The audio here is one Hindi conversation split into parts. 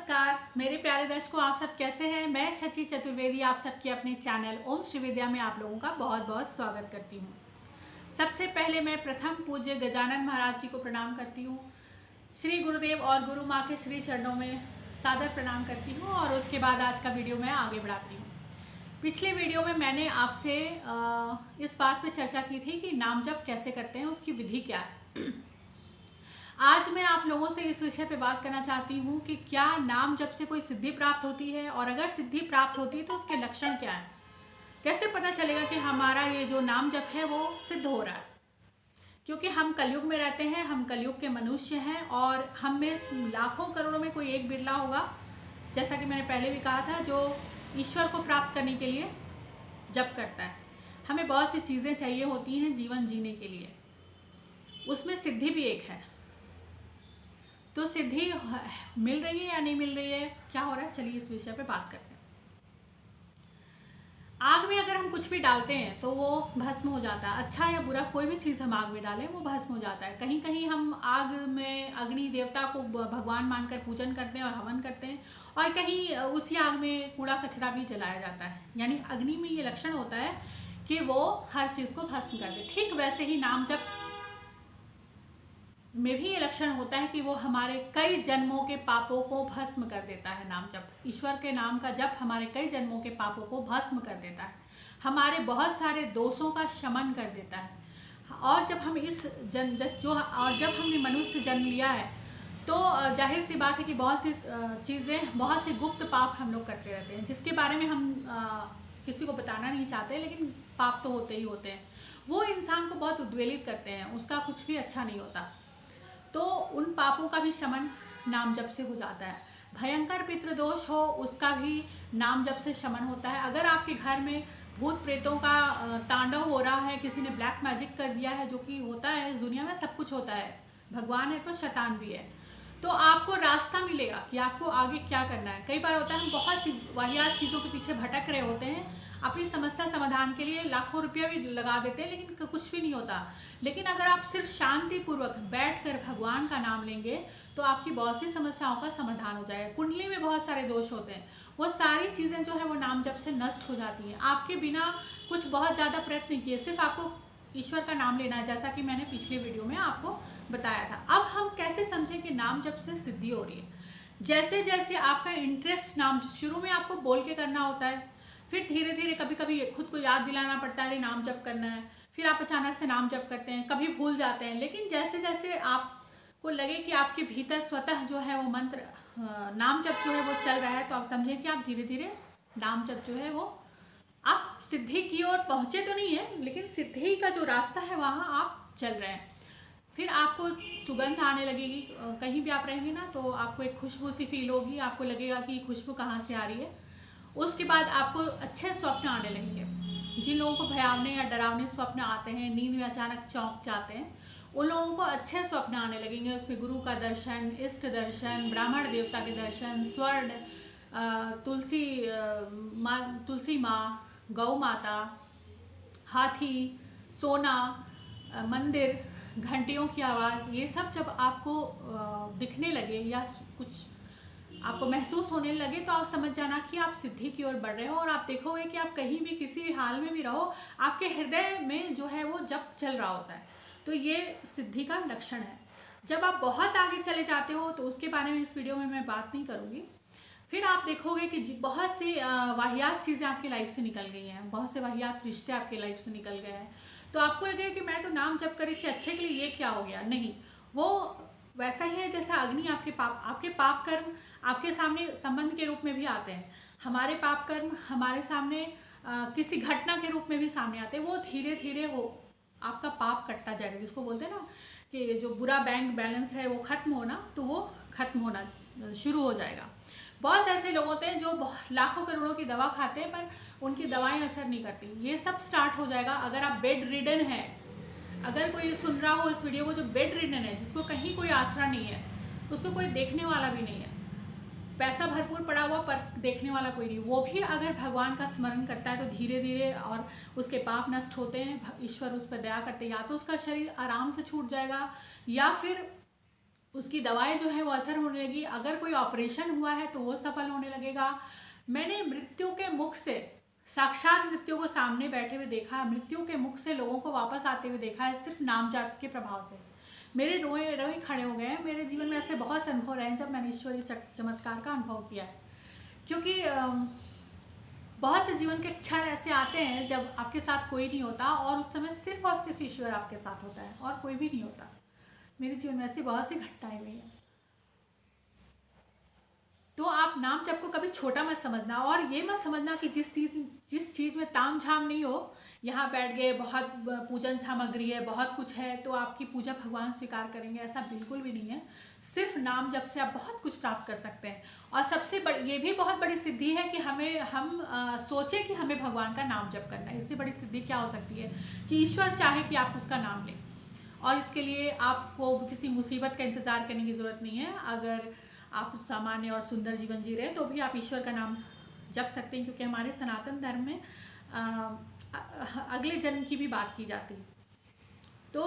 नमस्कार मेरे प्यारे दर्शकों, आप सब कैसे हैं। मैं शची चतुर्वेदी आप सबके अपने चैनल ओम श्री विद्या में आप लोगों का बहुत बहुत स्वागत करती हूं। सबसे पहले मैं प्रथम पूज्य गजानन महाराज जी को प्रणाम करती हूं। श्री गुरुदेव और गुरु माँ के श्री चरणों में सादर प्रणाम करती हूं और उसके बाद आज का वीडियो मैं आगे बढ़ाती हूँ। पिछले वीडियो में मैंने आपसे इस बात पर चर्चा की थी कि नाम जप कैसे करते हैं, उसकी विधि क्या है। आज मैं आप लोगों से इस विषय पे बात करना चाहती हूँ कि क्या नाम जप से कोई सिद्धि प्राप्त होती है, और अगर सिद्धि प्राप्त होती है तो उसके लक्षण क्या है। कैसे पता चलेगा कि हमारा ये जो नाम जप है वो सिद्ध हो रहा है। क्योंकि हम कलयुग में रहते हैं, हम कलयुग के मनुष्य हैं और हम में लाखों करोड़ों में कोई एक बिरला होगा, जैसा कि मैंने पहले भी कहा था, जो ईश्वर को प्राप्त करने के लिए जप करता है। हमें बहुत सी चीज़ें चाहिए होती हैं जीवन जीने के लिए, उसमें सिद्धि भी एक है। तो सिद्धि मिल रही है या नहीं मिल रही है, क्या हो रहा है, चलिए इस विषय पे बात करते हैं। आग में अगर हम कुछ भी डालते हैं तो वो भस्म हो जाता है। अच्छा या बुरा कोई भी चीज़ हम आग में डालें वो भस्म हो जाता है। कहीं कहीं हम आग में अग्नि देवता को भगवान मानकर पूजन करते हैं और हवन करते हैं, और कहीं उसी आग में कूड़ा कचरा भी जलाया जाता है। यानी अग्नि में ये लक्षण होता है कि वो हर चीज़ को भस्म कर दे। ठीक वैसे ही नाम जप में भी ये लक्षण होता है कि वो हमारे कई जन्मों के पापों को भस्म कर देता है। नाम जप, ईश्वर के नाम का जप हमारे कई जन्मों के पापों को भस्म कर देता है, हमारे बहुत सारे दोषों का शमन कर देता है। और जब हम जब हमने मनुष्य जन्म लिया है तो जाहिर सी बात है कि बहुत सी चीज़ें, बहुत से गुप्त पाप हम लोग करते रहते हैं, जिसके बारे में हम किसी को बताना नहीं चाहते, लेकिन पाप तो होते ही होते हैं। वो इंसान को बहुत उद्वेलित करते हैं, उसका कुछ भी अच्छा नहीं होता। तो उन पापों का भी शमन नाम जप से हो जाता है। भयंकर पितृदोष हो उसका भी नाम जप से शमन होता है। अगर आपके घर में भूत प्रेतों का तांडव हो रहा है, किसी ने ब्लैक मैजिक कर दिया है, जो कि होता है इस दुनिया में, सब कुछ होता है, भगवान है तो शैतान भी है, तो आपको रास्ता मिलेगा कि आपको आगे क्या करना है। कई बार होता है हम बहुत सी वाहियात चीज़ों के पीछे भटक रहे होते हैं, अपनी समस्या समाधान के लिए लाखों रुपया भी लगा देते हैं, लेकिन कुछ भी नहीं होता। लेकिन अगर आप सिर्फ शांति पूर्वक बैठकर भगवान का नाम लेंगे तो आपकी बहुत सी समस्याओं का समाधान हो जाएगा। कुंडली में बहुत सारे दोष होते हैं, वो सारी चीज़ें जो है वो नाम जप से नष्ट हो जाती हैं। आपके बिना कुछ बहुत ज़्यादा प्रयत्न किए, सिर्फ आपको ईश्वर का नाम लेना है, जैसा कि मैंने पिछले वीडियो में आपको बताया था। अब हम कैसे समझें कि नाम जप से सिद्धि हो रही है। जैसे जैसे आपका इंटरेस्ट, नाम शुरू में आपको बोल के करना होता है, फिर धीरे धीरे कभी कभी खुद को याद दिलाना पड़ता है नाम जप करना है, फिर आप अचानक से नाम जप करते हैं, कभी भूल जाते हैं। लेकिन जैसे जैसे आपको लगे कि आपके भीतर स्वतः जो है वो मंत्र, नाम जप जो है वो चल रहा है, तो आप समझें कि आप धीरे धीरे नाम जप जो है वो आप सिद्धि की ओर पहुँचे तो नहीं है, लेकिन सिद्धि का जो रास्ता है वहाँ आप चल रहे हैं। फिर आपको सुगंध आने लगेगी, कहीं भी आप रहेंगे ना तो आपको एक खुशबू सी फील होगी, आपको लगेगा कि खुशबू कहाँ से आ रही है। उसके बाद आपको अच्छे स्वप्न आने लगेंगे। जिन लोगों को भयावने या डरावने स्वप्न आते हैं, नींद में अचानक चौंक जाते हैं, उन लोगों को अच्छे स्वप्न आने लगेंगे। उसमें गुरु का दर्शन, इष्ट दर्शन, ब्राह्मण देवता के दर्शन, स्वर्ण, तुलसी माँ, गौ माता, हाथी, सोना, मंदिर, घंटियों की आवाज़, ये सब जब आपको दिखने लगे या कुछ आपको महसूस होने लगे तो आप समझ जाना कि आप सिद्धि की ओर बढ़ रहे हो। और आप देखोगे कि आप कहीं भी किसी भी हाल में भी रहो, आपके हृदय में जो है वो जप चल रहा होता है। तो ये सिद्धि का लक्षण है। जब आप बहुत आगे चले जाते हो तो उसके बारे में इस वीडियो में मैं बात नहीं करूँगी। फिर आप देखोगे कि बहुत सी वाहियात चीज़ें आपकी लाइफ से निकल गई हैं, बहुत से वाहियात रिश्ते आपकी लाइफ से निकल गए हैं। तो आपको लगेगा कि मैं तो नाम जप करी थी अच्छे के लिए, ये क्या हो गया। नहीं, वो वैसा ही है जैसा अग्नि आपके पाप कर्म आपके सामने संबंध के रूप में भी आते हैं। हमारे पाप कर्म हमारे सामने किसी घटना के रूप में भी सामने आते हैं। वो धीरे धीरे वो आपका पाप कटता जाएगा, जिसको बोलते हैं ना कि जो बुरा बैंक बैलेंस है वो खत्म होना, तो वो खत्म होना शुरू हो जाएगा। बहुत से ऐसे लोग होते हैं जो लाखों करोड़ों की दवा खाते हैं पर उनकी दवाएं असर नहीं करती। ये सब स्टार्ट हो जाएगा अगर आप बेड रिडन है। अगर कोई सुन रहा हो इस वीडियो को जो बेड रिडन है, जिसको कहीं कोई आसरा नहीं है, उसको कोई देखने वाला भी नहीं है, पैसा भरपूर पड़ा हुआ पर देखने वाला कोई नहीं, वो भी अगर भगवान का स्मरण करता है तो धीरे धीरे और उसके पाप नष्ट होते हैं, ईश्वर उस पर दया करते हैं। या तो उसका शरीर आराम से छूट जाएगा, या फिर उसकी दवाएं जो है वो असर होने लगी। अगर कोई ऑपरेशन हुआ है तो वो सफल होने लगेगा। मैंने मृत्यु के मुख से, साक्षात मृत्यु को सामने बैठे हुए देखा है, मृत्यु के मुख से लोगों को वापस आते हुए देखा है, सिर्फ नाम जाप के प्रभाव से। मेरे रोए रोए खड़े हो गए हैं। मेरे जीवन में ऐसे बहुत से अनुभव रहे हैं जब मैंने ईश्वरीय चमत्कार का अनुभव किया है। क्योंकि बहुत से जीवन के क्षण ऐसे आते हैं जब आपके साथ कोई नहीं होता और उस समय सिर्फ और सिर्फ ईश्वर आपके साथ होता है और कोई भी नहीं होता। मेरे जीवन में ऐसी बहुत सी घटनाएं हुई हैं। तो आप नाम जप को कभी छोटा मत समझना, और ये मत समझना कि जिस चीज़ में ताम झाम नहीं हो, यहाँ बैठ गए, बहुत पूजन सामग्री है, बहुत कुछ है, तो आपकी पूजा भगवान स्वीकार करेंगे, ऐसा बिल्कुल भी नहीं है। सिर्फ नाम जप से आप बहुत कुछ प्राप्त कर सकते हैं। और सबसे बड़ी, ये भी बहुत बड़ी सिद्धि है कि हम सोचें कि हमें भगवान का नाम जप करना है। इससे बड़ी सिद्धि क्या हो सकती है कि ईश्वर चाहे कि आप उसका नाम लें, और इसके लिए आपको किसी मुसीबत का इंतज़ार करने की ज़रूरत नहीं है। अगर आप सामान्य और सुंदर जीवन जी रहे हैं तो भी आप ईश्वर का नाम जप सकते हैं, क्योंकि हमारे सनातन धर्म में अगले जन्म की भी बात की जाती है। तो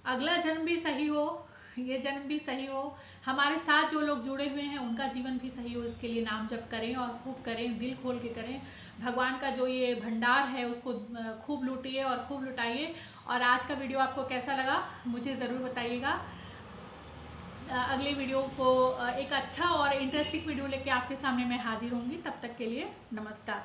अगला जन्म भी सही हो, ये जन्म भी सही हो, हमारे साथ जो लोग जुड़े हुए हैं उनका जीवन भी सही हो, इसके लिए नाम जप करें और खूब करें, दिल खोल के करें। भगवान का जो ये भंडार है उसको खूब लूटिए और खूब लुटाइए। और आज का वीडियो आपको कैसा लगा मुझे ज़रूर बताइएगा। अगले वीडियो को एक अच्छा और इंटरेस्टिंग वीडियो लेके आपके सामने मैं हाजिर होंगी। तब तक के लिए नमस्कार।